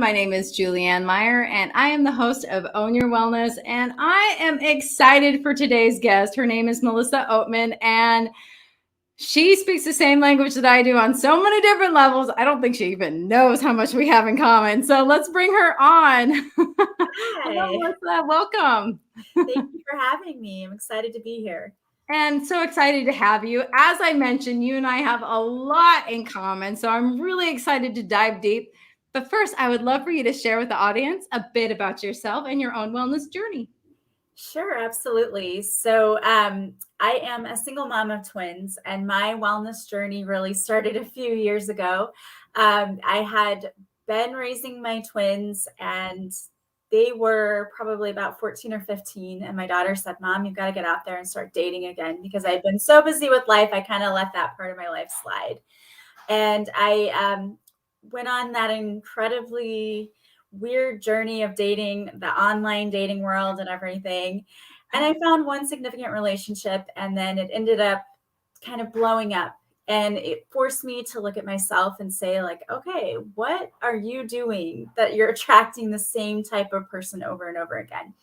My name is Julianne Meyer, and I am the host of Own Your Wellness, and I am excited for today's guest. Her name is Melissa Oatman, and she speaks the same language that I do on so many different levels. I don't think she even knows how much we have in common. So let's bring her on. Hello, Hi. Melissa. Welcome. Thank you for having me. I'm excited to be here. And so excited to have you. As I mentioned, you and I have a lot in common. So I'm really excited to dive deep. But first, I would love for you to share with the audience a bit about yourself and your own wellness journey. Sure, absolutely. So I am a single mom of twins, and my wellness journey really started a few years ago. I had been raising my twins, and they were probably about 14 or 15. And my daughter said, "Mom, you've got to get out there and start dating again," because I'd been so busy with life. I kind of let that part of my life slide. And I went on that incredibly weird journey of dating, the online dating world and everything. And I found one significant relationship, and then it ended up kind of blowing up. And it forced me to look at myself and say, like, okay, what are you doing that you're attracting the same type of person over and over again?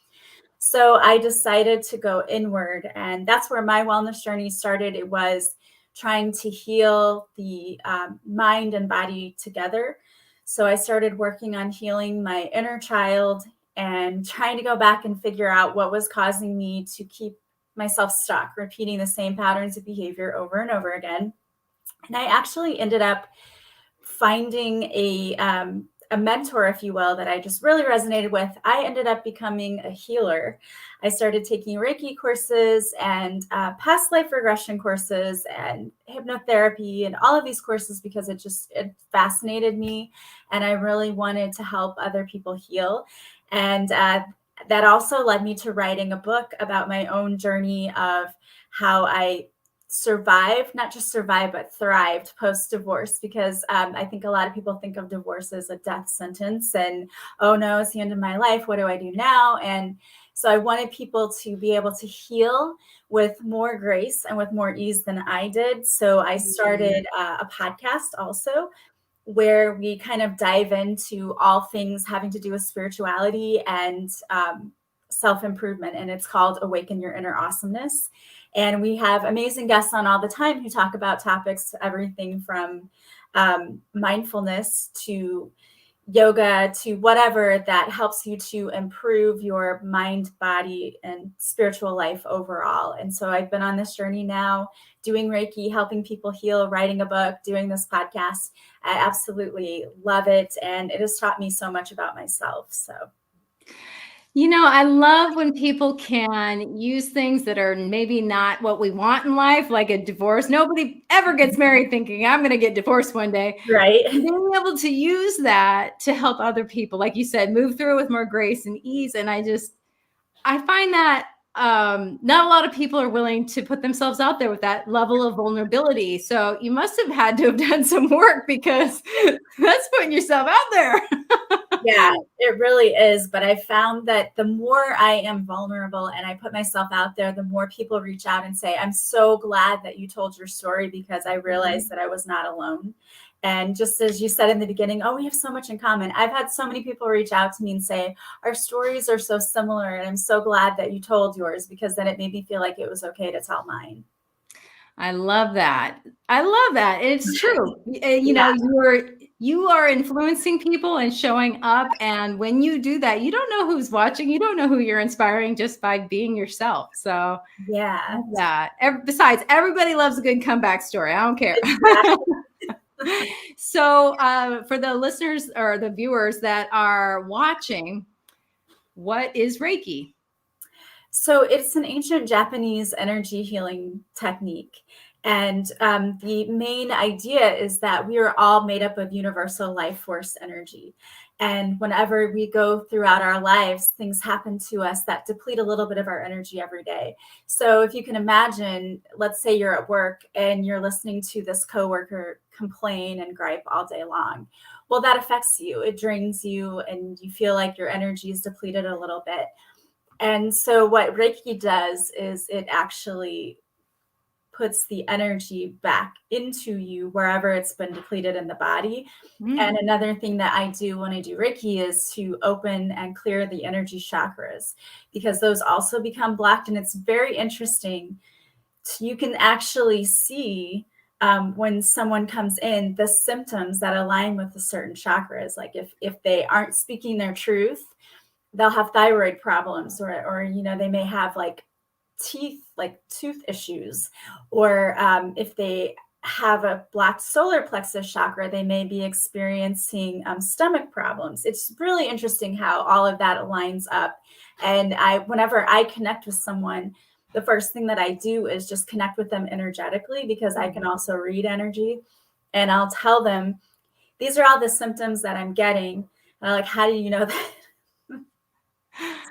So I decided to go inward, and that's where my wellness journey started. It was trying to heal the mind and body together. So I started working on healing my inner child and trying to go back and figure out what was causing me to keep myself stuck, repeating the same patterns of behavior over and over again. And I actually ended up finding a mentor, if you will, that I just really resonated with. I ended up becoming a healer. I started taking Reiki courses and past life regression courses and hypnotherapy and all of these courses because it fascinated me, and I really wanted to help other people heal. And that also led me to writing a book about my own journey of how I survived, not just survived, but thrived post-divorce, because I think a lot of people think of divorce as a death sentence and, oh no, it's the end of my life. What do I do now? And so I wanted people to be able to heal with more grace and with more ease than I did. So I started a podcast also where we kind of dive into all things having to do with spirituality and self-improvement. And it's called Awaken Your Inner Awesomeness. And we have amazing guests on all the time who talk about topics, everything from mindfulness to yoga to whatever that helps you to improve your mind, body, and spiritual life overall. And so I've been on this journey now, doing Reiki, helping people heal, writing a book, doing this podcast. I absolutely love it. And it has taught me so much about myself. So. You know, I love when people can use things that are maybe not what we want in life, like a divorce. Nobody ever gets married thinking, I'm going to get divorced one day. Right. And being able to use that to help other people, like you said, move through it with more grace and ease. And I find that not a lot of people are willing to put themselves out there with that level of vulnerability. So you must have had to have done some work, because that's putting yourself out there. Yeah, it really is. But I found that the more I am vulnerable and I put myself out there, the more people reach out and say, I'm so glad that you told your story, because I realized that I was not alone. And just as you said in the beginning, oh, we have so much in common. I've had so many people reach out to me and say, our stories are so similar. And I'm so glad that you told yours, because then it made me feel like it was okay to tell mine. I love that. I love that. It's true. You Yeah. know, you are influencing people and showing up. And when you do that, you don't know who's watching. You don't know who you're inspiring just by being yourself. So Yeah. I love that. Besides, everybody loves a good comeback story. I don't care. Exactly. So for the listeners or the viewers that are watching, what is Reiki? So it's an ancient Japanese energy healing technique. And the main idea is that we are all made up of universal life force energy. And whenever we go throughout our lives, things happen to us that deplete a little bit of our energy every day. So if you can imagine, let's say you're at work and you're listening to this coworker complain and gripe all day long. Well, that affects you. It drains you, and you feel like your energy is depleted a little bit. And so what Reiki does is it actually puts the energy back into you wherever it's been depleted in the body. Mm. And another thing that I do when I do Reiki is to open and clear the energy chakras, because those also become blocked. And it's very interesting. You can actually see when someone comes in, the symptoms that align with the certain chakras. Like if they aren't speaking their truth, they'll have thyroid problems, or they may have like tooth issues, or if they have a blocked solar plexus chakra, they may be experiencing stomach problems. It's really interesting how all of that aligns up. And whenever I connect with someone, the first thing that I do is just connect with them energetically, because I can also read energy, and I'll tell them, these are all the symptoms that I'm getting. And I'm like, how do you know that?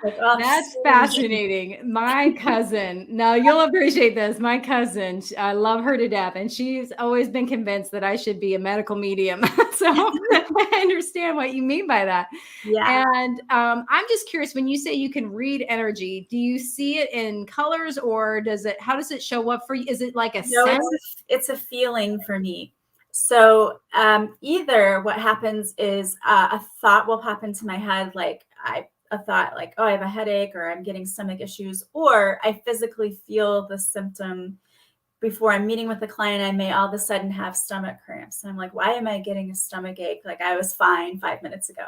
Like, oh, that's fascinating. My cousin, now you'll appreciate this. My cousin, I love her to death, and she's always been convinced that I should be a medical medium. So I understand what you mean by that. Yeah. And I'm just curious, when you say you can read energy, do you see it in colors, or how does it show up for you? Is it like a sense? It's a feeling for me. So either what happens is a thought will pop into my head, like a thought like, oh, I have a headache, or I'm getting stomach issues, or I physically feel the symptom. Before I'm meeting with a client, I may all of a sudden have stomach cramps. And I'm like, why am I getting a stomach ache? Like, I was fine 5 minutes ago.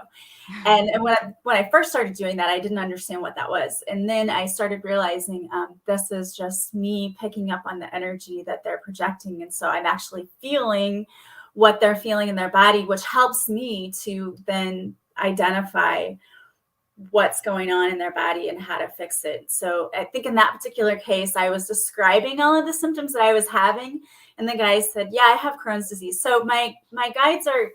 And when I first started doing that, I didn't understand what that was. And then I started realizing this is just me picking up on the energy that they're projecting. And so I'm actually feeling what they're feeling in their body, which helps me to then identify what's going on in their body and how to fix it. So I think in that particular case, I was describing all of the symptoms that I was having, and the guy said, yeah, I have Crohn's disease. So my guides are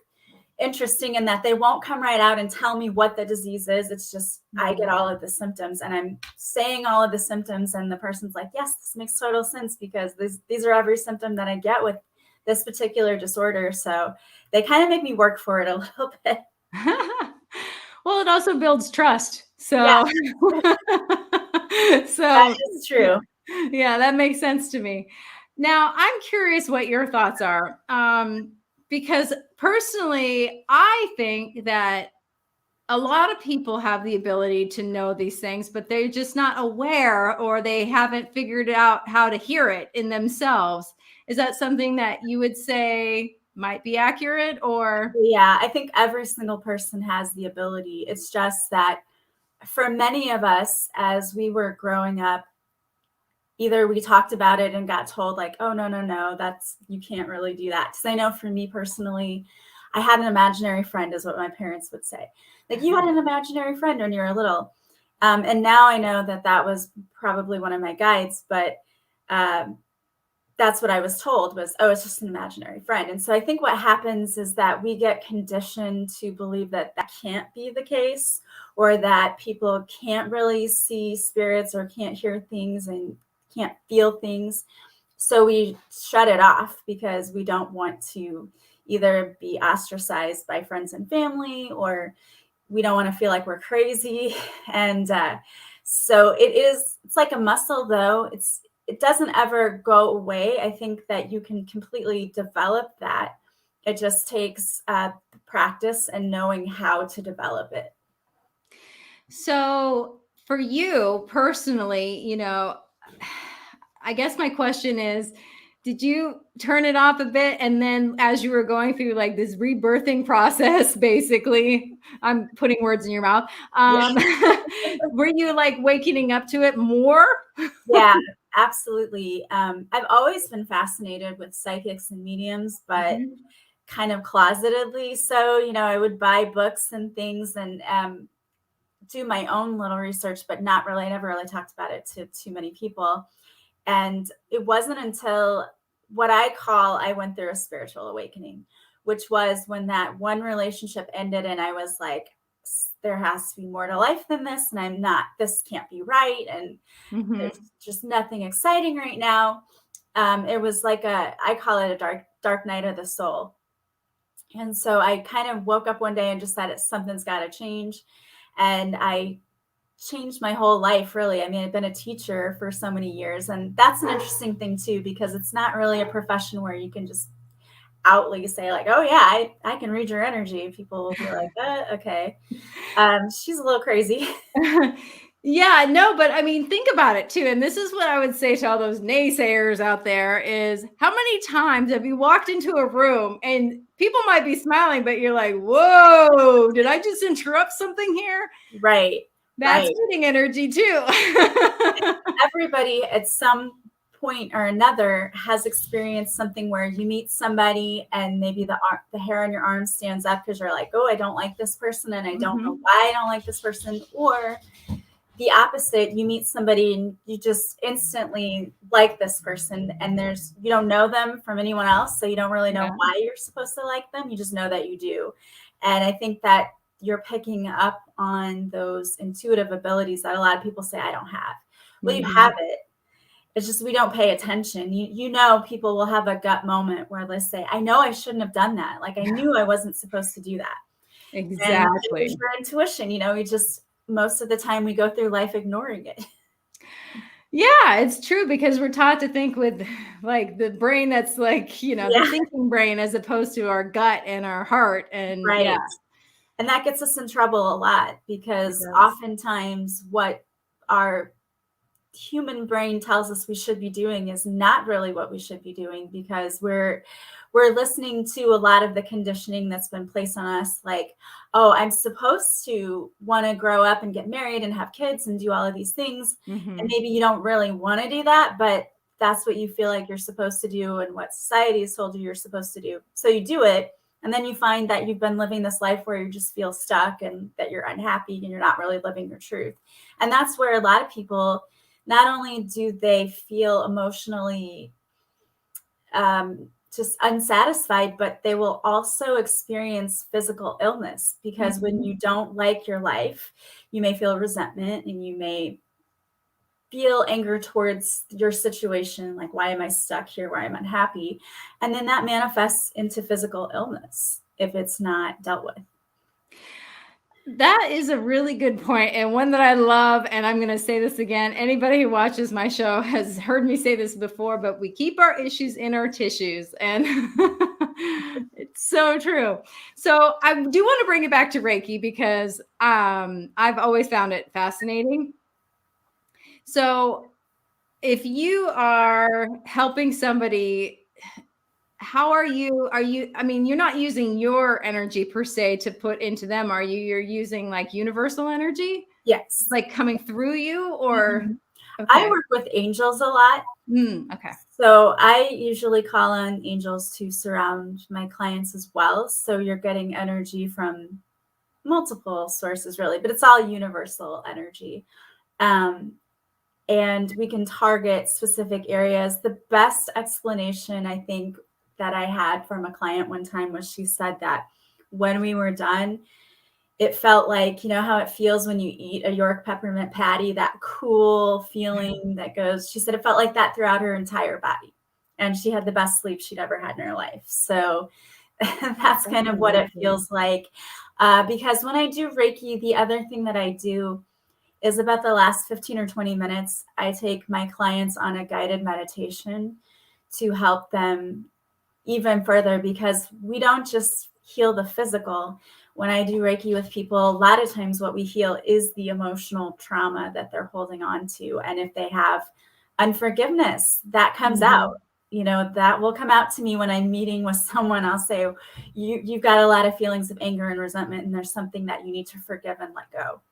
interesting in that they won't come right out and tell me what the disease is. It's just, I get all of the symptoms, and I'm saying all of the symptoms, and the person's like, yes, this makes total sense, because these are every symptom that I get with this particular disorder. So they kind of make me work for it a little bit. Well, it also builds trust. So, yeah. So that is true. Yeah, that makes sense to me. Now, I'm curious what your thoughts are. Because personally, I think that a lot of people have the ability to know these things, but they're just not aware, or they haven't figured out how to hear it in themselves. Is that something that you would say might be accurate? Or yeah, I think every single person has the ability. It's just that for many of us, as we were growing up, either we talked about it and got told like, oh, no, you can't really do that. Because I know for me personally, I had an imaginary friend, is what my parents would say. Like, you had an imaginary friend when you were little. And now I know that was probably one of my guides, but that's what I was told was, oh, it's just an imaginary friend. And so I think what happens is that we get conditioned to believe that can't be the case, or that people can't really see spirits, or can't hear things, and can't feel things. So we shut it off, because we don't want to either be ostracized by friends and family, or we don't want to feel like we're crazy. And so it's like a muscle, though. It doesn't ever go away. I think that you can completely develop that. It just takes practice and knowing how to develop it. So for you personally, I guess my question is, did you turn it off a bit? And then as you were going through like this rebirthing process, basically, I'm putting words in your mouth. Were you like waking up to it more? Yeah, absolutely. I've always been fascinated with psychics and mediums, but kind of closetedly. So, I would buy books and things, and do my own little research, but not really. I never really talked about it to too many people. And it wasn't until I went through a spiritual awakening, which was when that one relationship ended, and I was like, there has to be more to life than this. And this can't be right. And there's just nothing exciting right now. It was like I call it a dark night of the soul. And so I kind of woke up one day and just said, something's got to change. And I changed my whole life, really. I mean, I've been a teacher for so many years, and that's an interesting thing too, because it's not really a profession where you can just outly say like, oh yeah, I can read your energy. People will be like, okay. She's a little crazy. Yeah, no, but I mean, think about it too. And this is what I would say to all those naysayers out there is how many times have you walked into a room and people might be smiling, but you're like, whoa, did I just interrupt something here? Right. That's Right. getting energy too. Everybody at some point or another has experienced something where you meet somebody and maybe the hair on your arm stands up because you're like, oh, I don't like this person and I don't know why I don't like this person. Or the opposite, you meet somebody and you just instantly like this person, and you don't know them from anyone else, so you don't really know why you're supposed to like them. You just know that you do. And I think that you're picking up on those intuitive abilities that a lot of people say I don't have. Well, you have it. It's just we don't pay attention. You know, people will have a gut moment where they say, I know I shouldn't have done that. Like I knew I wasn't supposed to do that. Exactly. And it's your intuition, we just, most of the time we go through life ignoring it. Yeah, it's true, because we're taught to think with like the brain that's like, the thinking brain, as opposed to our gut and our heart. And right. And that gets us in trouble a lot, because oftentimes what our human brain tells us we should be doing is not really what we should be doing, because we're listening to a lot of the conditioning that's been placed on us, like, oh, I'm supposed to want to grow up and get married and have kids and do all of these things. And maybe you don't really want to do that, but that's what you feel like you're supposed to do and what society has told you you're supposed to do. So you do it. And then you find that you've been living this life where you just feel stuck and that you're unhappy and you're not really living your truth. And that's where a lot of people, not only do they feel emotionally just unsatisfied, but they will also experience physical illness, because when you don't like your life, you may feel resentment and you may feel anger towards your situation. Like, why am I stuck here? Why am I unhappy? And then that manifests into physical illness if it's not dealt with. That is a really good point, and one that I love. And I'm going to say this again. Anybody who watches my show has heard me say this before, but we keep our issues in our tissues. And it's so true. So I do want to bring it back to Reiki, because I've always found it fascinating. So if you are helping somebody, how are you, I mean, you're not using your energy per se to put into them, are you? You're using like universal energy? Yes. Like coming through you, or? Okay. I work with angels a lot. Okay. So I usually call on angels to surround my clients as well. So you're getting energy from multiple sources, really, but it's all universal energy. And we can target specific areas. The best explanation, I think, that I had from a client one time was, she said that when we were done, it felt like, how it feels when you eat a York peppermint patty, that cool feeling that goes, she said it felt like that throughout her entire body. And she had the best sleep she'd ever had in her life. So that's kind of what it feels like. Because when I do Reiki, the other thing that I do is about the last 15 or 20 minutes, I take my clients on a guided meditation to help them even further, because we don't just heal the physical. When I do Reiki with people, a lot of times what we heal is the emotional trauma that they're holding on to. And if they have unforgiveness, that comes out. That will come out to me when I'm meeting with someone. I'll say, you've got a lot of feelings of anger and resentment, and there's something that you need to forgive and let go.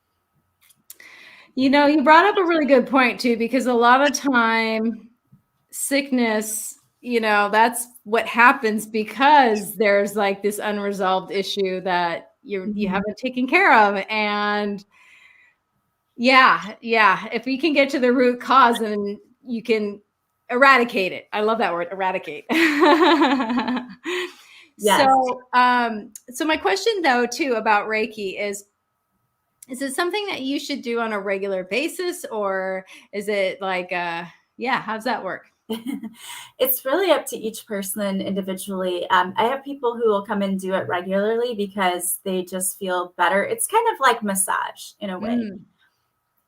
You brought up a really good point too, because a lot of time sickness, that's what happens because there's like this unresolved issue that you haven't taken care of. And if we can get to the root cause, and you can eradicate it. I love that word, eradicate. Yes. So my question though too about Reiki is it something that you should do on a regular basis, or is it like how's that work? It's really up to each person individually. I have people who will come and do it regularly because they just feel better. It's kind of like massage in a way.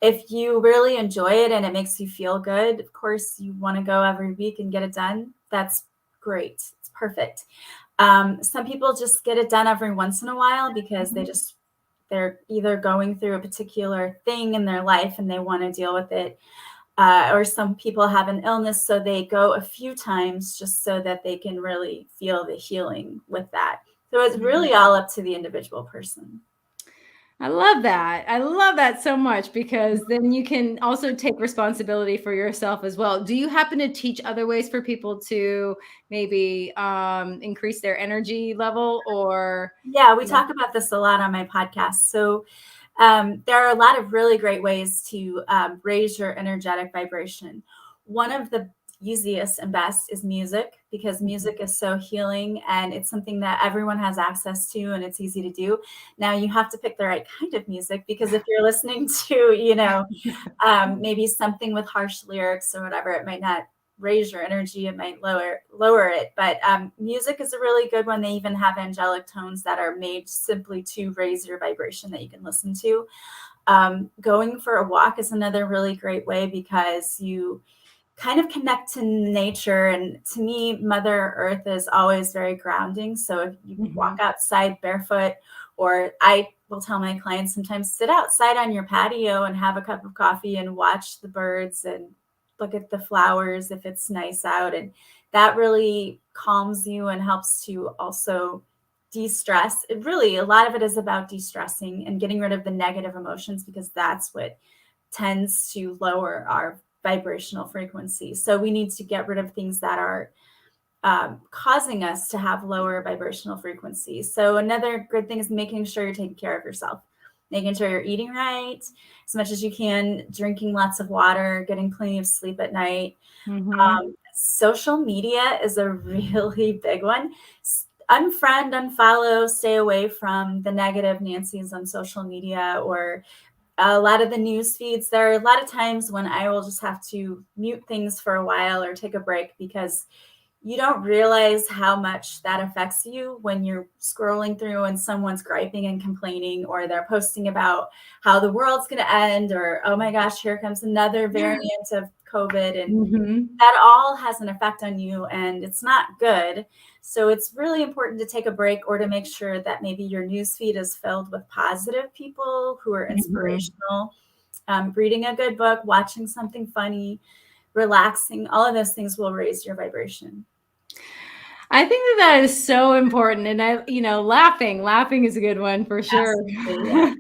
If you really enjoy it and it makes you feel good, of course, you want to go every week and get it done. That's great. It's perfect. Some people just get it done every once in a while because they're either going through a particular thing in their life and they want to deal with it. Or some people have an illness, so they go a few times just so that they can really feel the healing with that. So it's really all up to the individual person. I love that. I love that so much, because then you can also take responsibility for yourself as well. Do you happen to teach other ways for people to maybe increase their energy level, or? Yeah, we talk about this a lot on my podcast. So there are a lot of really great ways to raise your energetic vibration. One of the easiest and best is music, because music is so healing and it's something that everyone has access to and it's easy to do. Now you have to pick the right kind of music, because if you're listening to, maybe something with harsh lyrics or whatever, it might not raise your energy, it might lower it. But music is a really good one. They even have angelic tones that are made simply to raise your vibration that you can listen to. Going for a walk is another really great way, because you kind of connect to nature. And to me, Mother Earth is always very grounding. So if you walk outside barefoot, or I will tell my clients sometimes, sit outside on your patio and have a cup of coffee and watch the birds and look at the flowers if it's nice out. And that really calms you and helps to also de-stress. It really, a lot of it is about de-stressing and getting rid of the negative emotions, because that's what tends to lower our vibrational frequency. So we need to get rid of things that are causing us to have lower vibrational frequency. So another good thing is making sure you're taking care of yourself, making sure you're eating right as much as you can, drinking lots of water, getting plenty of sleep at night. Social media is a really big one. Unfriend, unfollow, stay away from the negative Nancy's on social media, or a lot of the news feeds. There are a lot of times when I will just have to mute things for a while or take a break, because you don't realize how much that affects you when you're scrolling through and someone's griping and complaining, or they're posting about how the world's going to end, or, oh my gosh, here comes another variant of COVID. And that all has an effect on you, and it's not good. So it's really important to take a break, or to make sure that maybe your newsfeed is filled with positive people who are inspirational. Reading a good book, watching something funny, relaxing, all of those things will raise your vibration. I think that is so important. And laughing is a good one for sure. Yeah.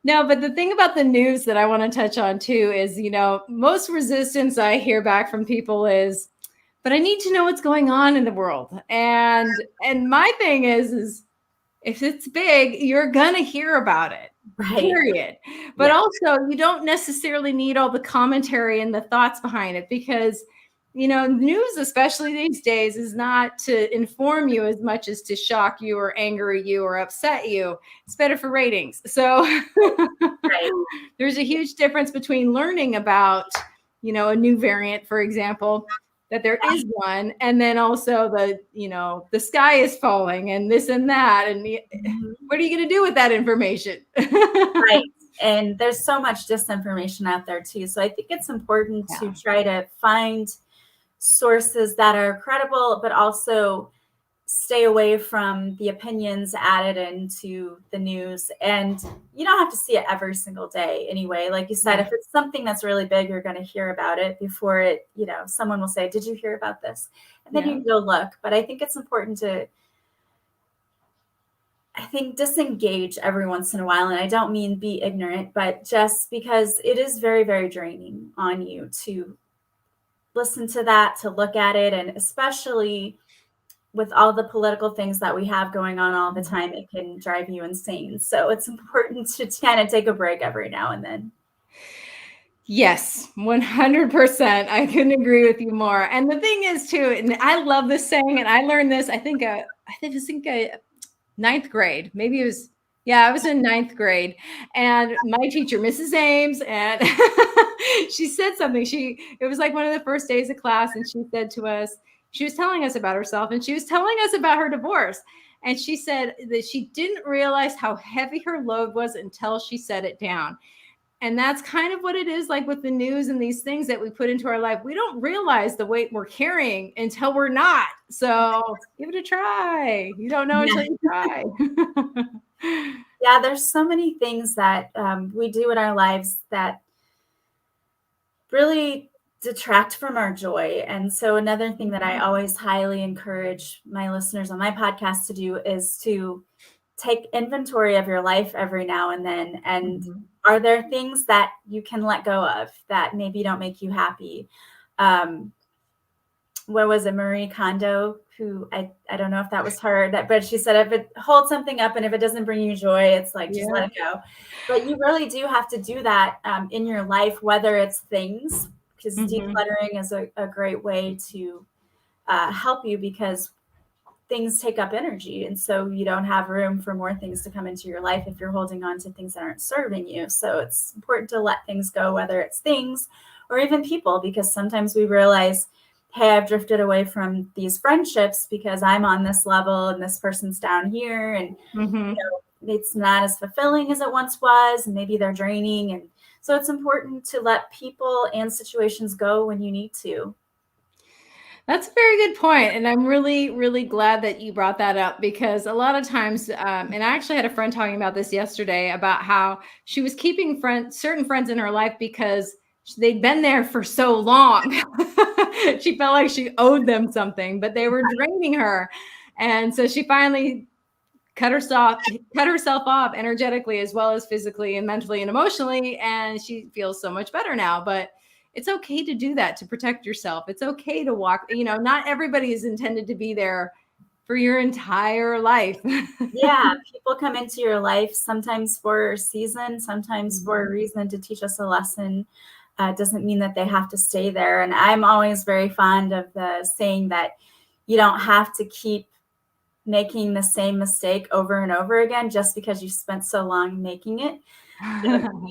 No, but the thing about the news that I want to touch on too is, most resistance I hear back from people is, but I need to know what's going on in the world. And my thing is if it's big, you're going to hear about it. Right. Period. But also, you don't necessarily need all the commentary and the thoughts behind it, because news, especially these days, is not to inform you as much as to shock you or anger you or upset you. It's better for ratings. So there's a huge difference between learning about, a new variant, for example, that there is one, and then also the sky is falling and this and that. And what are you going to do with that information? Right. And there's so much disinformation out there too. So I think it's important to try to find sources that are credible, but also stay away from the opinions added into the news. And you don't have to see it every single day anyway. Like you said, if it's something that's really big, you're going to hear about it before it, someone will say, did you hear about this? And then you go look. But I think it's important to, disengage every once in a while. And I don't mean be ignorant, but just because it is very, very draining on you to listen to that, to look at it. And especially with all the political things that we have going on all the time, it can drive you insane. So it's important to kind of take a break every now and then. Yes, 100%. I couldn't agree with you more. And the thing is too, and I love this saying, and I learned this, I think ninth grade. Maybe it was, I was in ninth grade, and my teacher, Mrs. Ames, and she said something. It was like one of the first days of class, and she said to us, she was telling us about herself, and she was telling us about her divorce. And she said that she didn't realize how heavy her load was until she set it down. And that's kind of what it is like with the news and these things that we put into our life. We don't realize the weight we're carrying until we're not. So give it a try. You don't know until you try. Yeah, there's so many things that we do in our lives that really detract from our joy. And so another thing that I always highly encourage my listeners on my podcast to do is to take inventory of your life every now and then. And are there things that you can let go of that maybe don't make you happy? What was it, Marie Kondo, who I don't know if that was her, but she said, if it holds something up and if it doesn't bring you joy, it's like, just let it go. But you really do have to do that in your life, whether it's things, because decluttering is a great way to help you, because things take up energy. And so you don't have room for more things to come into your life if you're holding on to things that aren't serving you. So it's important to let things go, whether it's things or even people, because sometimes we realize, hey, I've drifted away from these friendships because I'm on this level and this person's down here. And you know, it's not as fulfilling as it once was. And maybe they're draining. And so it's important to let people and situations go when you need to. That's a very good point. And I'm really, really glad that you brought that up, because a lot of times, and I actually had a friend talking about this yesterday, about how she was keeping certain friends in her life because they'd been there for so long. She felt like she owed them something, but they were draining her. And so she finally cut herself off energetically, as well as physically and mentally and emotionally. And she feels so much better now. But it's okay to do that, to protect yourself. It's okay to walk. You know, not everybody is intended to be there for your entire life. Yeah, people come into your life sometimes for a season, sometimes for a reason, to teach us a lesson. Doesn't mean that they have to stay there. And I'm always very fond of the saying that you don't have to keep making the same mistake over and over again just because you spent so long making it.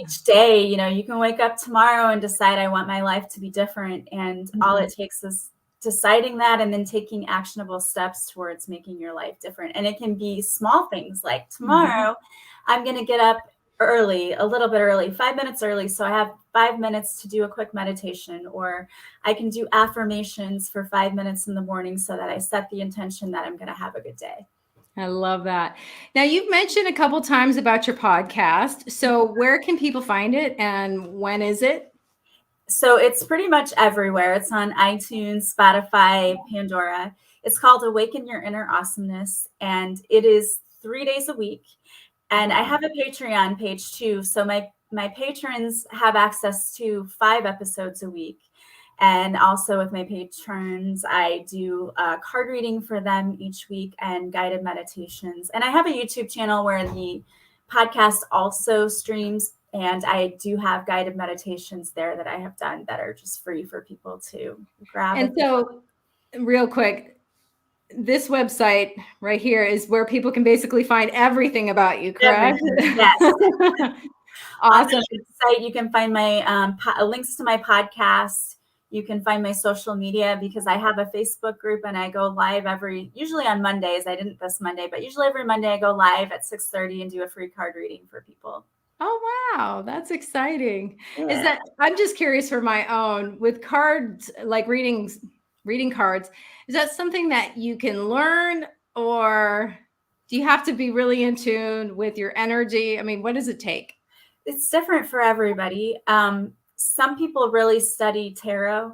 Each day, you know, you can wake up tomorrow and decide, I want my life to be different. And all it takes is deciding that and then taking actionable steps towards making your life different. And it can be small things like, tomorrow I'm going to get up early, a little bit early, 5 minutes early, so I have 5 minutes to do a quick meditation, or I can do affirmations for 5 minutes in the morning so that I set the intention that I'm going to have a good day. I love that. Now, you've mentioned a couple times about your podcast. So where can people find it, and when is it? So it's pretty much everywhere. It's on iTunes, Spotify, Pandora. It's called Awaken Your Inner Awesomeness, and it is 3 days a week. And I have a Patreon page too. So my patrons have access to 5 episodes a week. And also with my patrons, I do a card reading for them each week and guided meditations. And I have a YouTube channel where the podcast also streams. And I do have guided meditations there that I have done that are just free for people to grab. And so, real quick, this website right here is where people can basically find everything about you, correct? Yes. Awesome. On the site, you can find my links to my podcast. You can find my social media, because I have a Facebook group and I go live usually on Mondays. I didn't this Monday, but usually every Monday I go live at 6:30 and do a free card reading for people. Oh, wow. That's exciting. Yeah. I'm just curious for my own, with cards, like reading cards, is that something that you can learn, or do you have to be really in tune with your energy? I mean, what does it take? It's different for everybody. Some people really study tarot,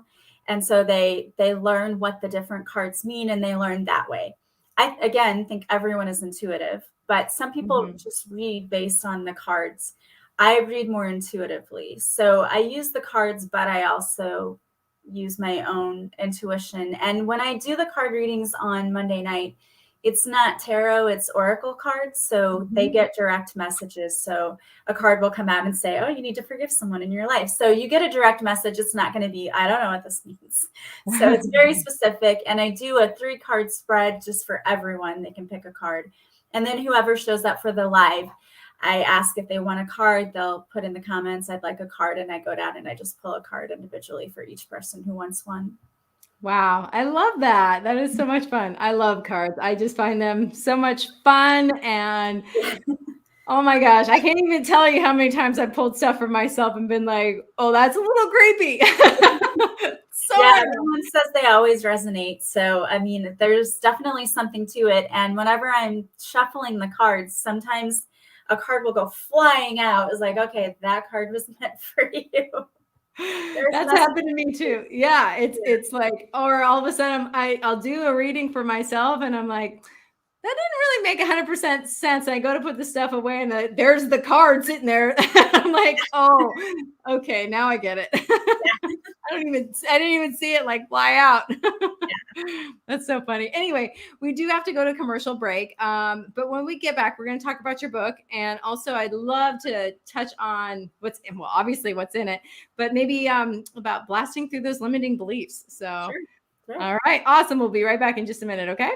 and so they learn what the different cards mean, and they learn that way. I, again, think everyone is intuitive, but some people just read based on the cards. I read more intuitively. So I use the cards, but I also use my own intuition. And when I do the card readings on Monday night, it's not tarot, it's oracle cards. So they get direct messages. So a card will come out and say, oh, you need to forgive someone in your life. So you get a direct message. It's not going to be, I don't know what this means. So it's very specific. And I do a 3-card spread just for everyone. They can pick a card. And then whoever shows up for the live, I ask if they want a card. They'll put in the comments, I'd like a card. And I go down and I just pull a card individually for each person who wants one. Wow. I love that. That is so much fun. I love cards. I just find them so much fun. And Oh my gosh. I can't even tell you how many times I pulled stuff for myself and been like, oh, that's a little creepy. So Yeah, random. everyone says they always resonate. So, I mean, there's definitely something to it. And whenever I'm shuffling the cards, sometimes a card will go flying out. It's like, okay, that card was meant for you. There's That's message. happened to me too. Yeah, it's like, or all of a sudden I'll do a reading for myself and I'm like, that didn't really make 100% sense. I go to put the stuff away and there's the card sitting there. I'm like, oh, okay, now I get it. I didn't even see it like fly out. That's so funny. Anyway, we do have to go to commercial break. But when we get back, we're going to talk about your book. And also I'd love to touch on obviously what's in it, but maybe about blasting through those limiting beliefs. So, Sure. all right, awesome. We'll be right back in just a minute. Okay.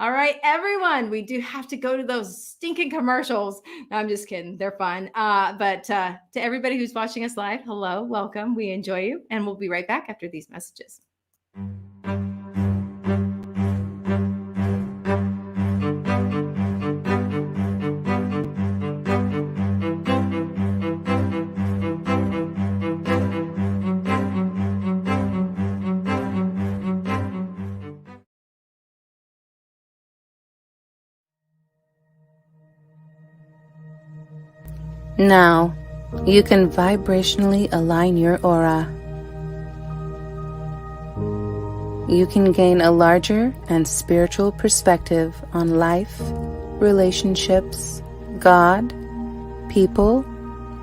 All right, everyone, we do have to go to those stinking commercials. No, I'm just kidding. They're fun. But to everybody who's watching us live, hello, welcome. We enjoy you. And we'll be right back after these messages. Now, you can vibrationally align your aura. You can gain a larger and spiritual perspective on life, relationships, God, people,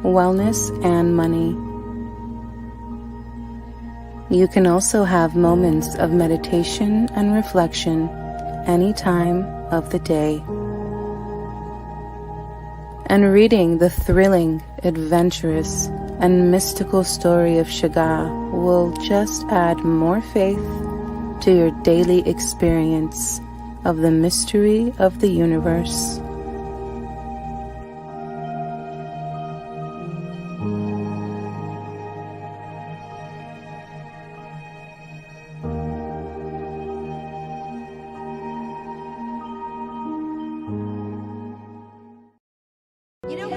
wellness, and money. You can also have moments of meditation and reflection any time of the day. And reading the thrilling, adventurous, and mystical story of S.I.U.E will just add more faith to your daily experience of the mystery of the universe.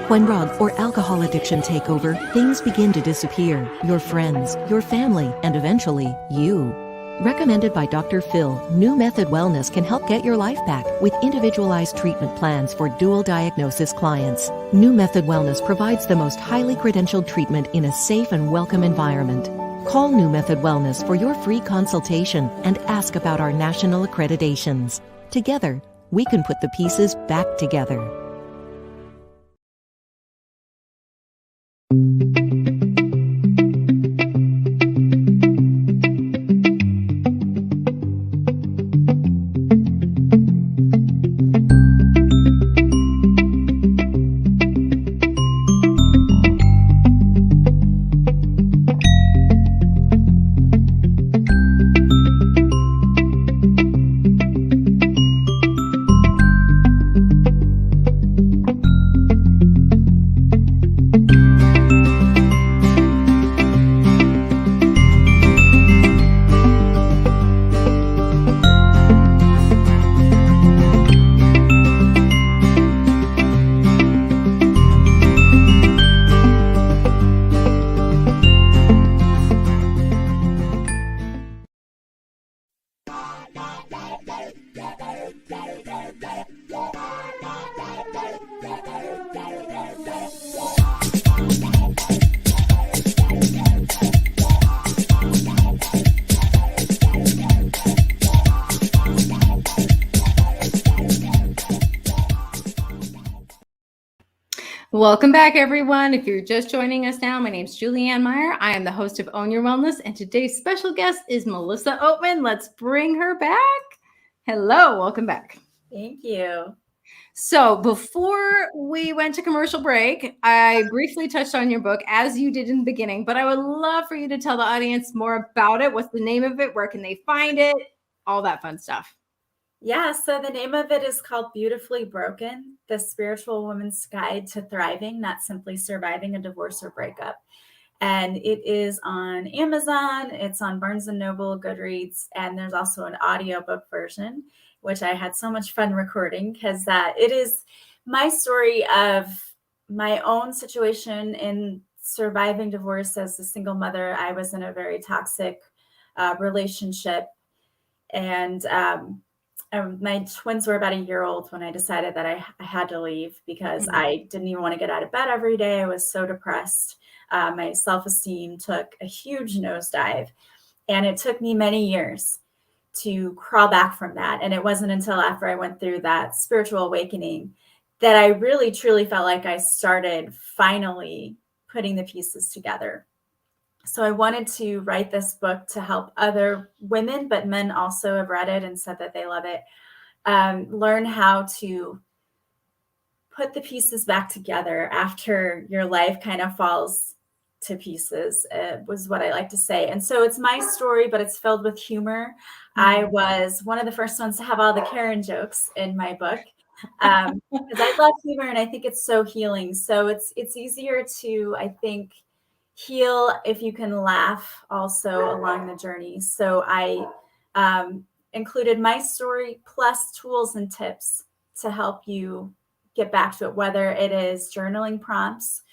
When drug or alcohol addiction take over, things begin to disappear. Your friends, your family, and eventually, you. Recommended by Dr. Phil, New Method Wellness can help get your life back with individualized treatment plans for dual diagnosis clients. New Method Wellness provides the most highly credentialed treatment in a safe and welcome environment. Call New Method Wellness for your free consultation and ask about our national accreditations. Together, we can put the pieces back together. Welcome back, everyone. If you're just joining us now, my name is Julianne Meyer. I am the host of Own Your Wellness, and today's special guest is Melissa Oatman. Let's bring her back. Hello, welcome back. Thank you. So before we went to commercial break, I briefly touched on your book, as you did in the beginning, but I would love for you to tell the audience more about it. What's the name of it? Where can they find it? All that fun stuff. Yeah, so the name of it is called Beautifully Broken, The Spiritual Woman's Guide to Thriving, Not Simply Surviving a Divorce or Breakup. And it is on Amazon, it's on Barnes & Noble, Goodreads, and there's also an audiobook version, which I had so much fun recording because it is My story of my own situation in surviving divorce as a single mother, I was in a very toxic relationship. And my twins were about a year old when I decided that I had to leave because I didn't even want to get out of bed every day. I was so depressed. My self-esteem took a huge nosedive. And it took me many years to crawl back from that. And it wasn't until after I went through that spiritual awakening that I really, truly felt like I started finally putting the pieces together. So I wanted to write this book to help other women, but men also have read it and said that they love it, learn how to put the pieces back together after your life kind of falls to pieces, was what I like to say. And so it's my story, but it's filled with humor. I was one of the first ones to have all the Karen jokes in my book, because I love humor and I think it's so healing. So it's easier to, I think, heal if you can laugh also along the journey. So I included my story plus tools and tips to help you get back to it, whether it is journaling prompts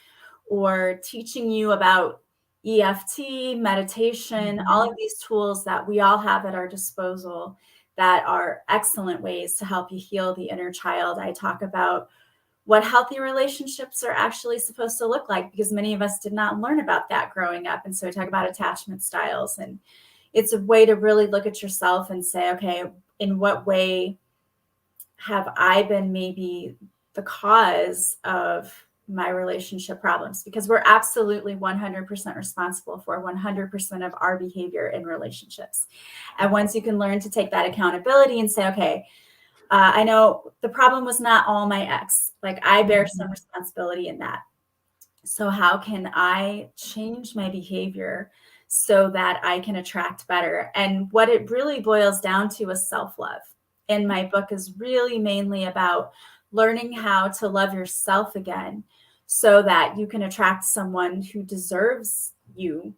or teaching you about EFT, meditation, all of these tools that we all have at our disposal that are excellent ways to help you heal the inner child. I talk about what healthy relationships are actually supposed to look like, because many of us did not learn about that growing up. And so I talk about attachment styles, and it's a way to really look at yourself and say, okay, in what way have I been maybe the cause of my relationship problems? Because we're absolutely 100% responsible for 100% of our behavior in relationships. And once you can learn to take that accountability and say, okay, I know the problem was not all my ex. Like, I bear some responsibility in that. So how can I change my behavior so that I can attract better? And what it really boils down to is self-love. And my book is really mainly about learning how to love yourself again so that you can attract someone who deserves you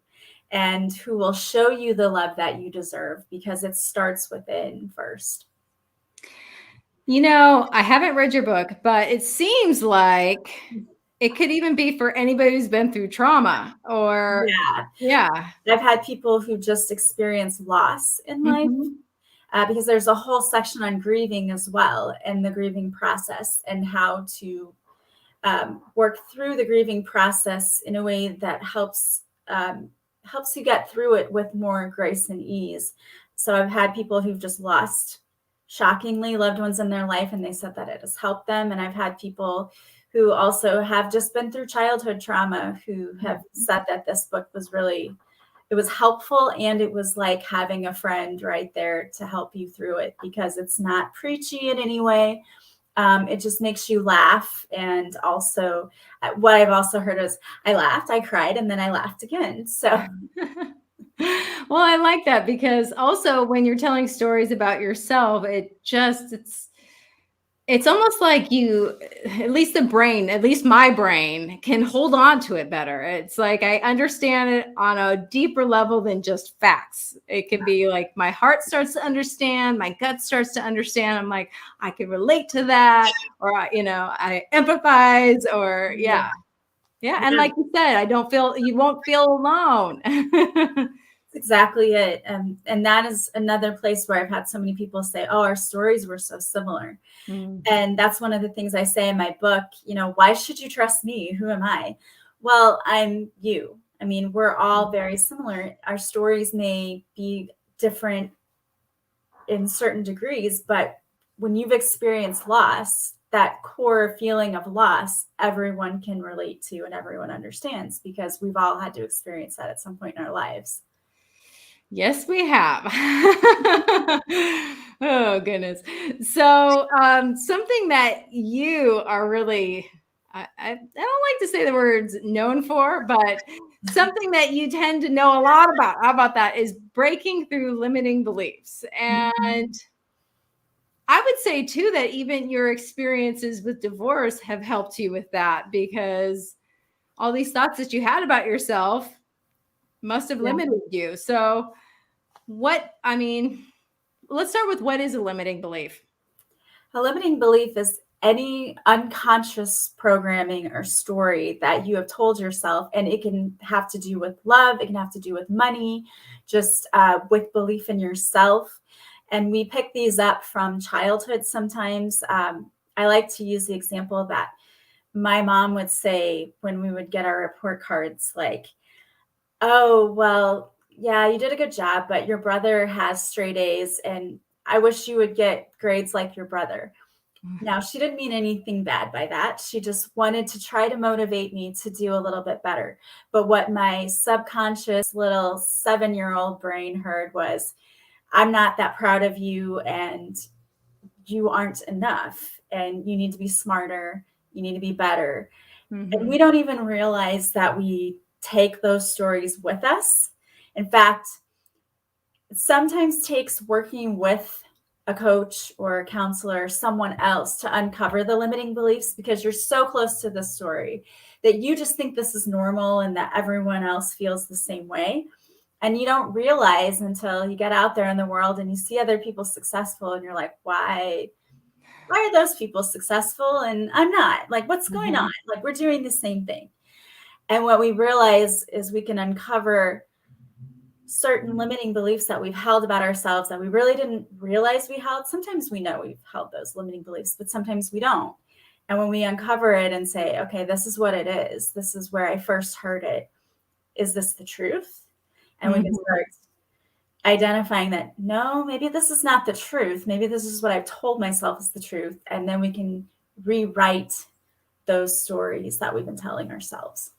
and who will show you the love that you deserve, because it starts within first. You know, I haven't read your book, but it seems like it could even be for anybody who's been through trauma or yeah. I've had people who just experience loss in life, because there's a whole section on grieving as well, and the grieving process, and how to work through the grieving process in a way that helps you get through it with more grace and ease. So I've had people who've just lost, shockingly, loved ones in their life, and they said that it has helped them. And I've had people who also have just been through childhood trauma who have said that this book was really, it was helpful, and it was like having a friend right there to help you through it, because it's not preachy in any way. It just makes you laugh. And also, what I've also heard is, I laughed, I cried, and then I laughed again. So well, I like that, because also when you're telling stories about yourself, it's almost like you, at least my brain can hold on to it better. It's like I understand it on a deeper level than just facts. It can be like my heart starts to understand, my gut starts to understand. I'm like, I can relate to that, or I empathize, or yeah. And like you said, you won't feel alone. exactly it. And that is another place where I've had so many people say, oh, our stories were so similar. And that's one of the things I say in my book, why should you trust me? Who am I? Well, I'm you. I mean, we're all very similar. Our stories may be different in certain degrees, but when you've experienced loss, that core feeling of loss, everyone can relate to and everyone understands, because we've all had to experience that at some point in our lives. Yes, we have. Oh, goodness. So something that you are really, I don't like to say the words known for, but something that you tend to know a lot about, how about that, is breaking through limiting beliefs. And I would say too, that even your experiences with divorce have helped you with that, because all these thoughts that you had about yourself must have limited you. So let's start with, what is a limiting belief? A limiting belief is any unconscious programming or story that you have told yourself, and it can have to do with love, it can have to do with money, just with belief in yourself. And we pick these up from childhood sometimes. I like to use the example that my mom would say when we would get our report cards, like, oh, well, yeah, you did a good job, but your brother has straight A's, and I wish you would get grades like your brother. Now, she didn't mean anything bad by that. She just wanted to try to motivate me to do a little bit better. But what my subconscious little 7-year-old brain heard was, I'm not that proud of you, and you aren't enough, and you need to be smarter. You need to be better. Mm-hmm. And we don't even realize that we take those stories with us. In fact, it sometimes takes working with a coach or a counselor or someone else to uncover the limiting beliefs, because you're so close to the story that you just think this is normal and that everyone else feels the same way. And you don't realize until you get out there in the world and you see other people successful, and you're like, why are those people successful and I'm not? Like, what's going on? Like, we're doing the same thing. And what we realize is we can uncover certain limiting beliefs that we've held about ourselves that we really didn't realize we held. Sometimes we know we've held those limiting beliefs, but sometimes we don't. And when we uncover it and say, okay, this is what it is, this is where I first heard it, is this the truth? And we can start identifying that, no, maybe this is not the truth. Maybe this is what I've told myself is the truth. And then we can rewrite those stories that we've been telling ourselves.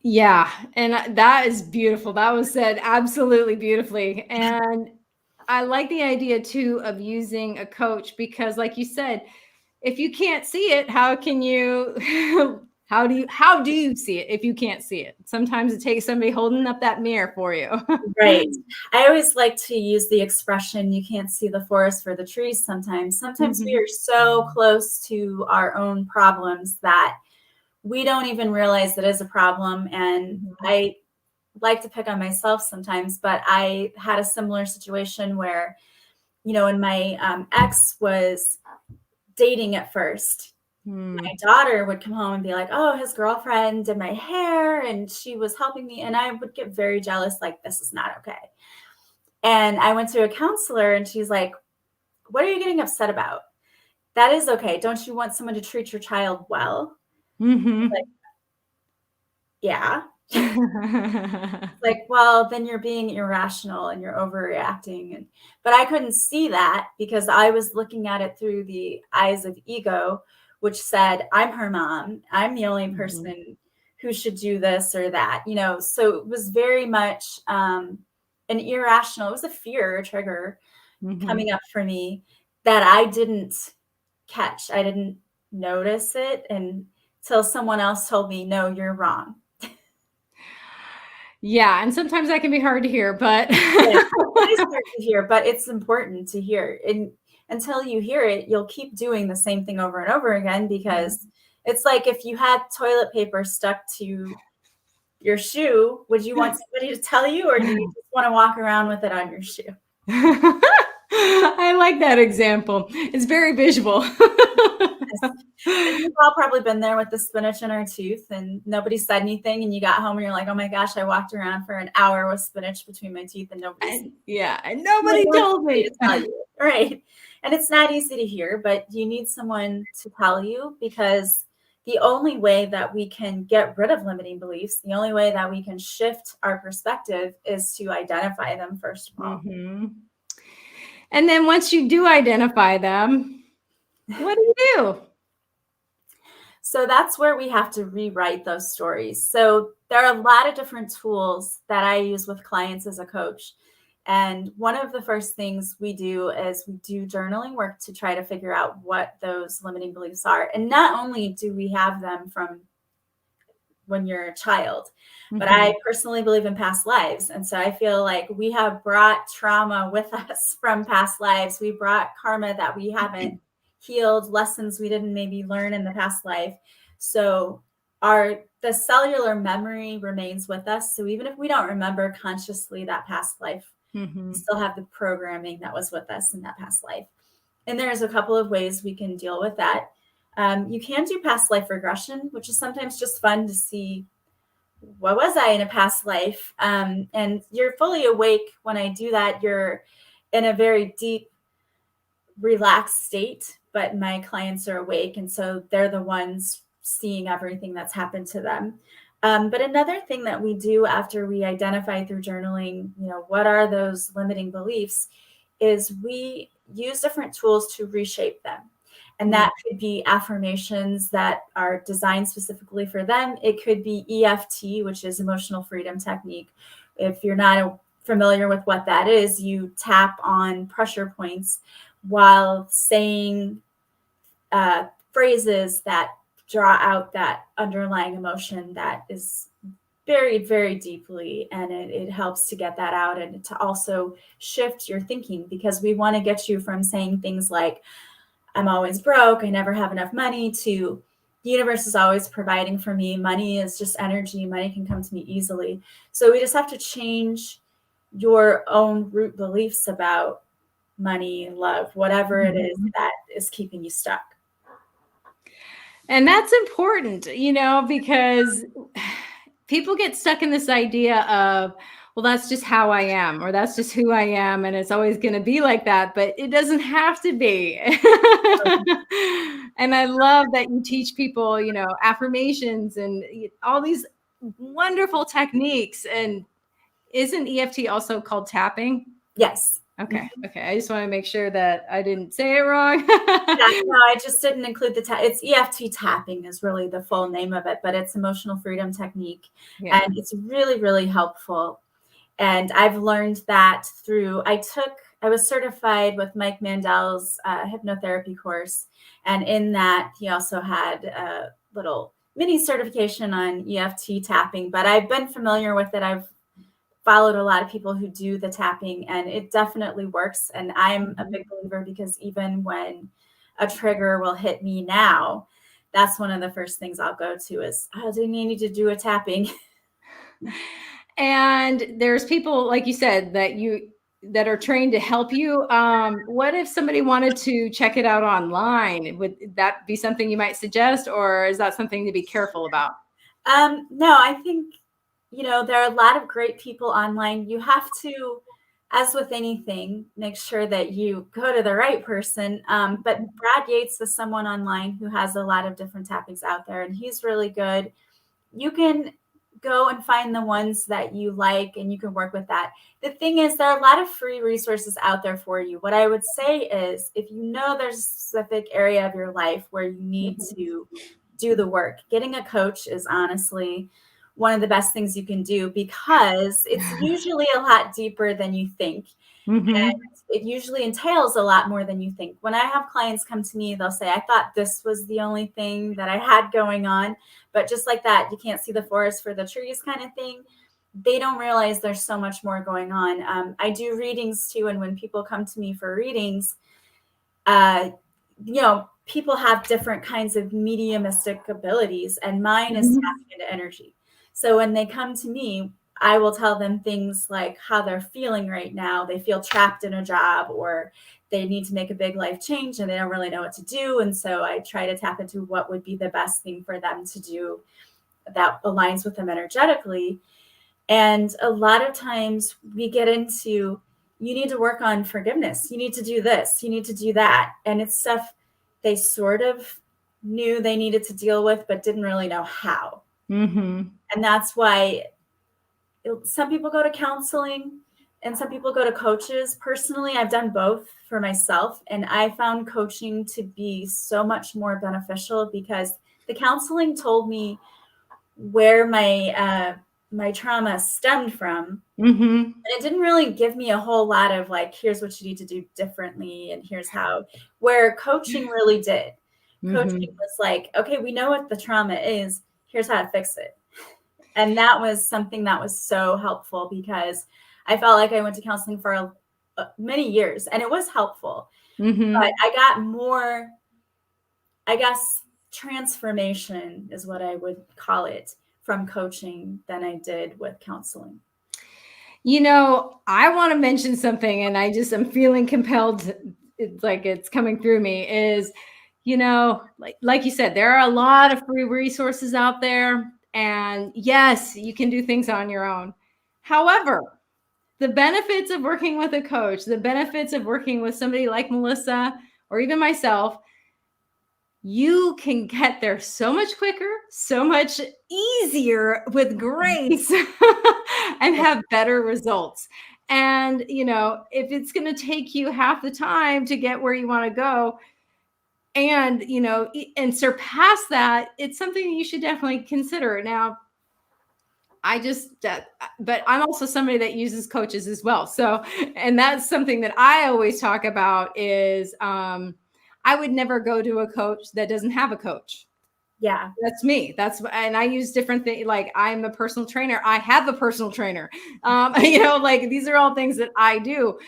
Yeah. And that is beautiful. That was said absolutely beautifully. And I like the idea too of using a coach, because like you said, if you can't see it, how can you, how do you see it if you can't see it? Sometimes it takes somebody holding up that mirror for you. Right. I always like to use the expression, you can't see the forest for the trees sometimes. Sometimes we are so close to our own problems that we don't even realize that is a problem. And I like to pick on myself sometimes, but I had a similar situation where, you know, when my ex was dating at first, my daughter would come home and be like, oh, his girlfriend did my hair and she was helping me. And I would get very jealous, like, this is not okay. And I went to a counselor and she's like, what are you getting upset about? That is okay. Don't you want someone to treat your child well? Like, yeah. Like, well, then you're being irrational and you're overreacting. But I couldn't see that because I was looking at it through the eyes of ego, which said, I'm her mom. I'm the only person who should do this or that, you know. So it was very much an irrational, it was a fear trigger coming up for me that I didn't catch. I didn't notice it until someone else told me, no, you're wrong. Yeah. And sometimes that can be hard to hear, but it is hard to hear, but it's important to hear. And until you hear it, you'll keep doing the same thing over and over again, because it's like if you had toilet paper stuck to your shoe, would you want somebody to tell you, or do you just want to walk around with it on your shoe? I like that example. It's very visual. And we've all probably been there with the spinach in our tooth and nobody said anything, and you got home and you're like, oh my gosh, I walked around for an hour with spinach between my teeth and nobody and nobody told me to tell you. Right. And it's not easy to hear, but you need someone to tell you, because the only way that we can get rid of limiting beliefs, the only way that we can shift our perspective is to identify them first of all. And then once you do identify them, what do you do? So that's where we have to rewrite those stories. So there are a lot of different tools that I use with clients as a coach. And one of the first things we do is we do journaling work to try to figure out what those limiting beliefs are. And not only do we have them from when you're a child, but I personally believe in past lives. And so I feel like we have brought trauma with us from past lives. We brought karma that we haven't healed, lessons we didn't maybe learn in the past life. So the cellular memory remains with us. So even if we don't remember consciously that past life, we still have the programming that was with us in that past life. And there's a couple of ways we can deal with that. You can do past life regression, which is sometimes just fun to see, what was I in a past life? And you're fully awake when I do that. You're in a very deep, relaxed state, but my clients are awake. And so they're the ones seeing everything that's happened to them. But another thing that we do after we identify through journaling, what are those limiting beliefs, is we use different tools to reshape them. And that could be affirmations that are designed specifically for them. It could be EFT, which is emotional freedom technique. If you're not familiar with what that is, you tap on pressure points while saying phrases that draw out that underlying emotion that is buried very deeply, and it helps to get that out and to also shift your thinking, because we want to get you from saying things like, I'm always broke, I never have enough money, to the universe is always providing for me, money is just energy, money can come to me easily. So we just have to change your own root beliefs about money, love, whatever it is that is keeping you stuck. And that's important, because people get stuck in this idea of, well, that's just how I am, or that's just who I am, and it's always going to be like that, but it doesn't have to be. And I love that you teach people, affirmations and all these wonderful techniques. And isn't EFT also called tapping? Yes. Okay. I just want to make sure that I didn't say it wrong. No, I just didn't include it's EFT tapping is really the full name of it, but it's emotional freedom technique. Yeah. And it's really, really helpful. And I've learned that I was certified with Mike Mandel's hypnotherapy course. And in that, he also had a little mini certification on EFT tapping, but I've been familiar with it. I've followed a lot of people who do the tapping, and it definitely works. And I'm a big believer, because even when a trigger will hit me now, that's one of the first things I'll go to is, do you need to do a tapping? And there's people, like you said, that are trained to help you. What if somebody wanted to check it out online? Would that be something you might suggest, or is that something to be careful about? No, I think, there are a lot of great people online. You have to, as with anything, make sure that you go to the right person. But Brad Yates is someone online who has a lot of different tappings out there, and he's really good. You can go and find the ones that you like, and you can work with that. The thing is, there are a lot of free resources out there for you. What I would say is, if there's a specific area of your life where you need to do the work, getting a coach is honestly one of the best things you can do, because it's usually a lot deeper than you think. And it usually entails a lot more than you think. When I have clients come to me, they'll say, I thought this was the only thing that I had going on. But just like that, you can't see the forest for the trees kind of thing. They don't realize there's so much more going on. I do readings too. And when people come to me for readings, people have different kinds of mediumistic abilities, and mine is tapping into energy. So when they come to me, I will tell them things like how they're feeling right now. They feel trapped in a job, or they need to make a big life change and they don't really know what to do. And so I try to tap into what would be the best thing for them to do that aligns with them energetically. And a lot of times we get into, you need to work on forgiveness. You need to do this. You need to do that. And it's stuff they sort of knew they needed to deal with, but didn't really know how. And that's why some people go to counseling and some people go to coaches. Personally, I've done both for myself, and I found coaching to be so much more beneficial, because the counseling told me where my trauma stemmed from. And it didn't really give me a whole lot of like, here's what you need to do differently, and here's how, where coaching really did. Coaching was like, okay, we know what the trauma is, here's how to fix it. And that was something that was so helpful, because I felt like I went to counseling for many years, and it was helpful. But I got more, I guess, transformation is what I would call it, from coaching than I did with counseling. I want to mention something, and I'm feeling compelled it's like it's coming through me is, like you said, there are a lot of free resources out there. And yes, you can do things on your own. However, the benefits of working with a coach, the benefits of working with somebody like Melissa or even myself, you can get there so much quicker, so much easier with grace and have better results. And, if it's going to take you half the time to get where you want to go and, and surpass that, it's something you should definitely consider. Now, but I'm also somebody that uses coaches as well. So, and that's something that I always talk about is, I would never go to a coach that doesn't have a coach. Yeah. That's me. And I use different things. Like I'm a personal trainer. I have a personal trainer. Like these are all things that I do.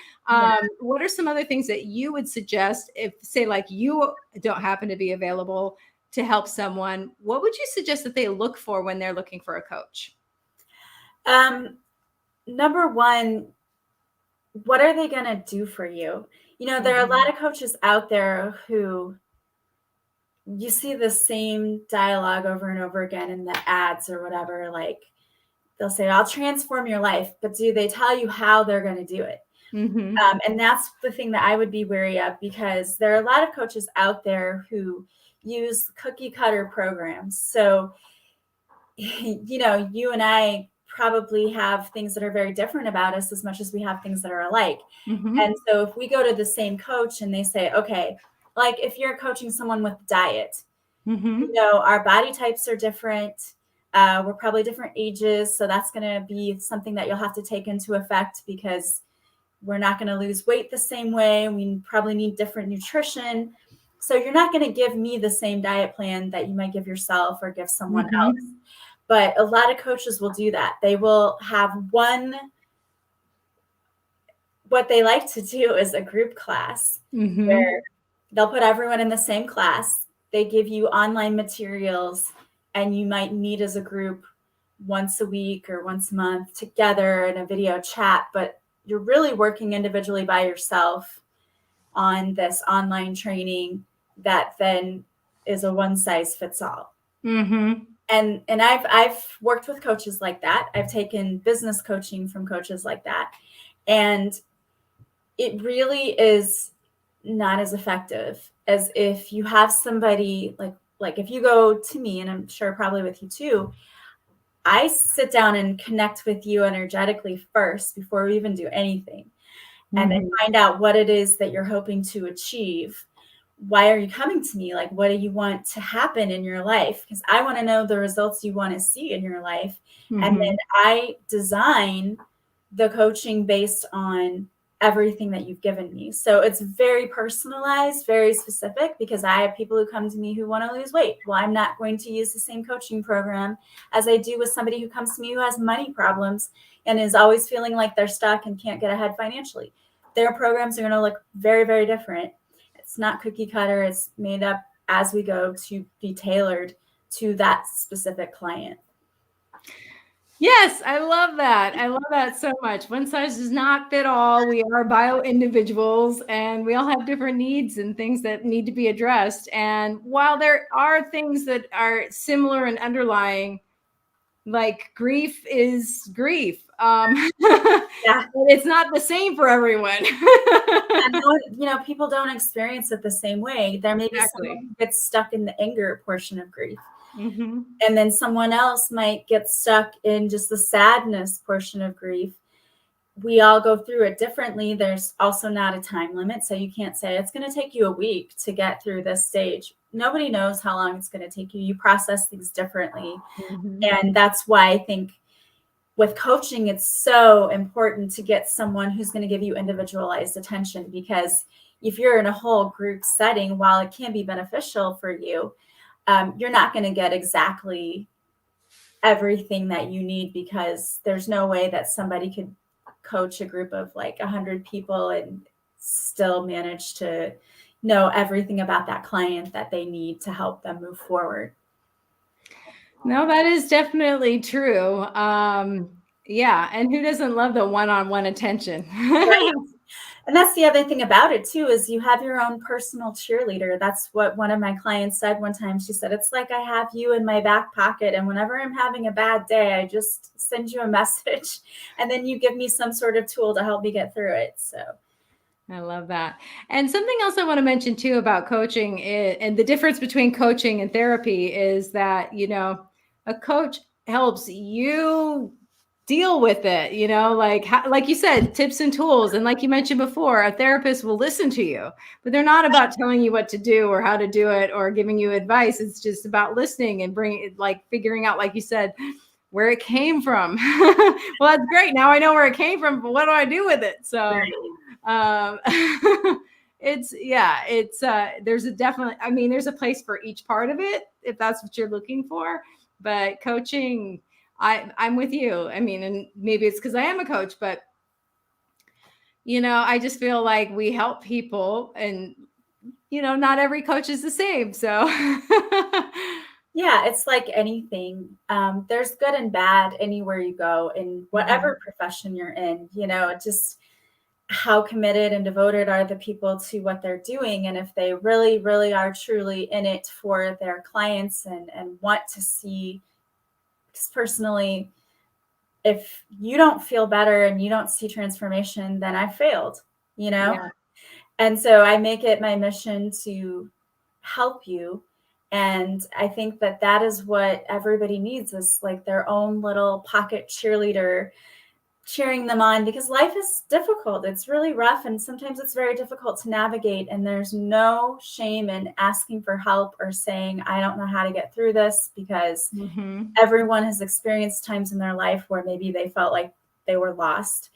What are some other things that you would suggest if, say, like you don't happen to be available to help someone? What would you suggest that they look for when they're looking for a coach? Number one, what are they going to do for you? There are a lot of coaches out there who you see the same dialogue over and over again in the ads or whatever. Like they'll say, I'll transform your life, but do they tell you how they're going to do it? Mm-hmm. And that's the thing that I would be wary of, because there are a lot of coaches out there who use cookie cutter programs. So, you and I probably have things that are very different about us as much as we have things that are alike. Mm-hmm. And so if we go to the same coach and they say, okay, like if you're coaching someone with diet, mm-hmm. Our body types are different. We're probably different ages. So that's going to be something that you'll have to take into effect, because we're not going to lose weight the same way. We probably need different nutrition. So you're not going to give me the same diet plan that you might give yourself or give someone Mm-hmm. else. But a lot of coaches will do that. They will have what they like to do is a group class, Mm-hmm. where they'll put everyone in the same class. They give you online materials, and you might meet as a group once a week or once a month together in a video chat, but you're really working individually by yourself on this online training that then is a one size fits all. Mm-hmm. And I've worked with coaches like that. I've taken business coaching from coaches like that. And it really is not as effective as if you have somebody like if you go to me, and I'm sure probably with you too, I sit down and connect with you energetically first before we even do anything. Mm-hmm. And then find out what it is that you're hoping to achieve. Why are you coming to me? Like, what do you want to happen in your life? Because I want to know the results you want to see in your life. Mm-hmm. And then I design the coaching based on everything that you've given me. So it's very personalized, very specific, because I have people who come to me who want to lose weight. Well, I'm not going to use the same coaching program as I do with somebody who comes to me who has money problems and is always feeling like they're stuck and can't get ahead financially. Their programs are going to look very, very different. It's not cookie cutter. It's made up as we go to be tailored to that specific client. Yes, I love that. I love that so much. One size does not fit all. We are bio individuals, and we all have different needs and things that need to be addressed. And while there are things that are similar and underlying, like grief is grief. Yeah. It's not the same for everyone. And, people don't experience it the same way. There may be someone who gets stuck in the anger portion of grief. Mm-hmm. And then someone else might get stuck in just the sadness portion of grief. We all go through it differently. There's also not a time limit. So you can't say it's going to take you a week to get through this stage. Nobody knows how long it's going to take you. You process things differently. Mm-hmm. And that's why I think with coaching, it's so important to get someone who's going to give you individualized attention, because if you're in a whole group setting, while it can be beneficial for you, you're not going to get exactly everything that you need, because there's no way that somebody could coach a group of like 100 people and still manage to know everything about that client that they need to help them move forward. No, that is definitely true. Yeah. And who doesn't love the one-on-one attention? Right. And that's the other thing about it too, is you have your own personal cheerleader. That's what one of my clients said one time. She said, it's like I have you in my back pocket, and whenever I'm having a bad day, I just send you a message and then you give me some sort of tool to help me get through it. So I love that. And something else I want to mention too about coaching and the difference between coaching and therapy is that, a coach helps you deal with it, like you said, tips and tools. And like you mentioned before, a therapist will listen to you, but they're not about telling you what to do or how to do it or giving you advice. It's just about listening and figuring out, like you said, where it came from. Well, that's great. Now I know where it came from, but what do I do with it? So, there's there's a place for each part of it if that's what you're looking for. But coaching, I'm with you. I mean, and maybe it's because I am a coach, but I just feel like we help people, and not every coach is the same. So yeah, it's like anything. There's good and bad anywhere you go in whatever profession you're in. Just how committed and devoted are the people to what they're doing, and if they really, really are truly in it for their clients and want to see. Because personally, if you don't feel better and you don't see transformation, then I failed. Yeah. And so I make it my mission to help you. And I think that is what everybody needs, is like their own little pocket cheerleader cheering them on, because life is difficult. It's really rough. And sometimes it's very difficult to navigate. And there's no shame in asking for help or saying, I don't know how to get through this, because everyone has experienced times in their life where maybe they felt like they were lost.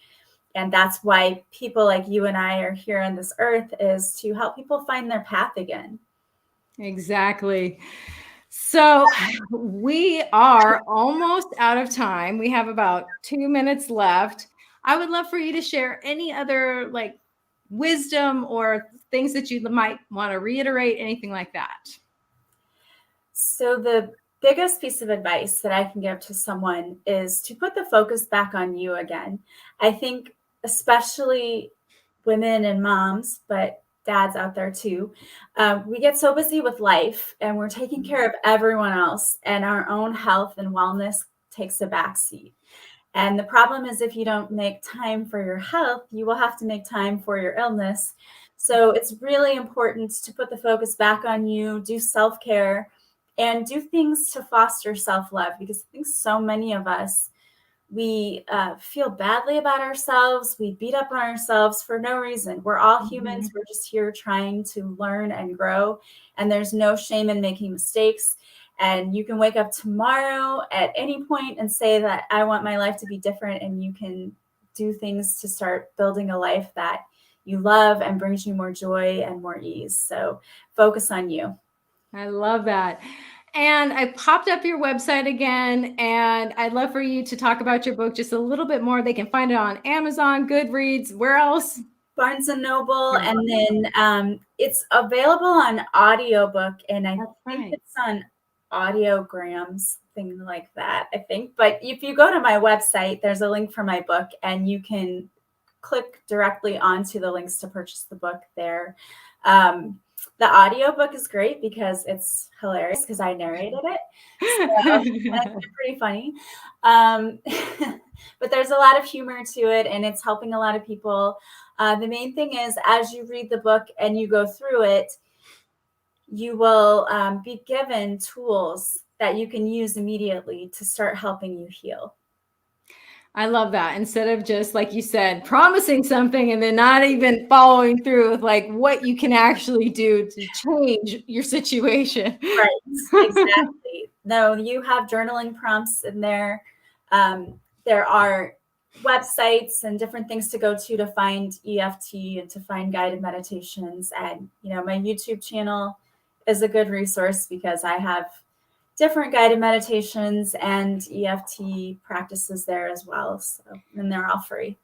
And that's why people like you and I are here on this earth, is to help people find their path again. Exactly. So we are almost out of time. We have about 2 minutes left. I would love for you to share any other wisdom or things that you might want to reiterate, anything like that. So the biggest piece of advice that I can give to someone is to put the focus back on you again. I think especially women and moms, but dads out there too, we get so busy with life and we're taking care of everyone else, and our own health and wellness takes a backseat. And the problem is, if you don't make time for your health, you will have to make time for your illness. So it's really important to put the focus back on you, do self-care, and do things to foster self-love, because I think so many of us, we feel badly about ourselves. We beat up on ourselves for no reason. We're all humans. We're just here trying to learn and grow. And there's no shame in making mistakes. And you can wake up tomorrow at any point and say that I want my life to be different. And you can do things to start building a life that you love and brings you more joy and more ease. So focus on you. I love that. And I popped up your website again, and I'd love for you to talk about your book just a little bit more. They can find it on Amazon, Goodreads, where else? Barnes and Noble. And then it's available on audiobook, and I think it's on audiograms, thing like that, I think. But if you go to my website, there's a link for my book, and you can click directly onto the links to purchase the book there. The audiobook is great because it's hilarious, because I narrated it. So it's pretty funny. But there's a lot of humor to it, and it's helping a lot of people. The main thing is, as you read the book and you go through it, you will be given tools that you can use immediately to start helping you heal. I love that. Instead of just, like you said, promising something and then not even following through with what you can actually do to change your situation. Right. Exactly. No, you have journaling prompts in there. There are websites and different things to go to find EFT and to find guided meditations. And, my YouTube channel is a good resource, because I have different guided meditations and EFT practices there as well. So, and they're all free.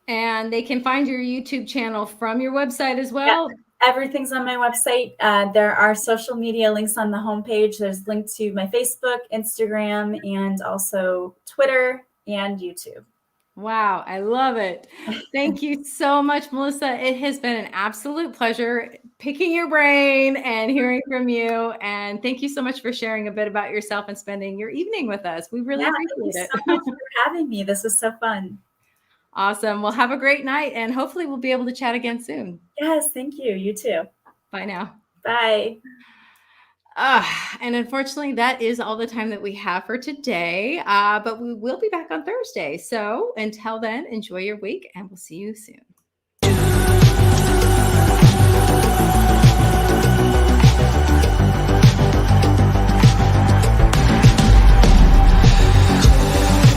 And they can find your YouTube channel from your website as well? Yeah, everything's on my website. There are social media links on the homepage. There's a link to my Facebook, Instagram, and also Twitter and YouTube. Wow, I love it. Thank you so much, Melissa. It has been an absolute pleasure picking your brain and hearing from you. And thank you so much for sharing a bit about yourself and spending your evening with us. We really Yeah, thank you appreciate it. so much for having me. This was so fun. Awesome. Well, have a great night, and hopefully we'll be able to chat again soon. Yes, thank you. You too. Bye now. Bye. And unfortunately, that is all the time that we have for today. But we will be back on Thursday. So until then, enjoy your week, and we'll see you soon.